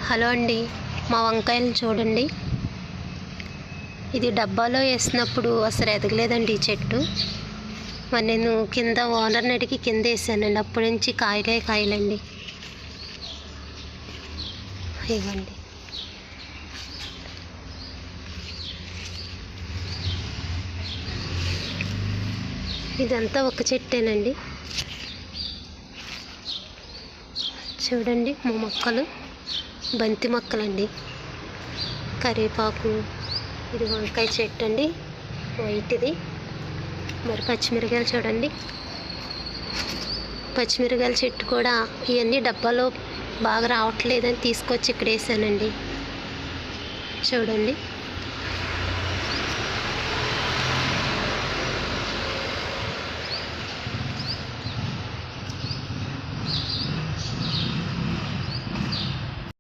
Hello అండి, మా వంకాయలను చూడండి. ఇది డబ్బాలో వేసినప్పుడు అసలు ఎదగలేదండి ఈ చెట్టు. మరి నేను కింద ఓనర్ని అడిగి కింద వేసానండి. అప్పటి నుంచి కాయలండి. ఇవ్వండి. ఇదంతా ఒక చెట్టేనండి. చూడండి, మా మొక్కలు బంతి మొక్కలండి. కరివేపాకు, ఇది వంకాయ చెట్టు అండి, వైట్ది. మరి పచ్చిమిరకాయలు చూడండి. పచ్చిమిరకాయల చెట్టు కూడా ఇవన్నీ డబ్బాలో బాగా రావట్లేదని తీసుకొచ్చి ఇక్కడ వేసానండి. చూడండి.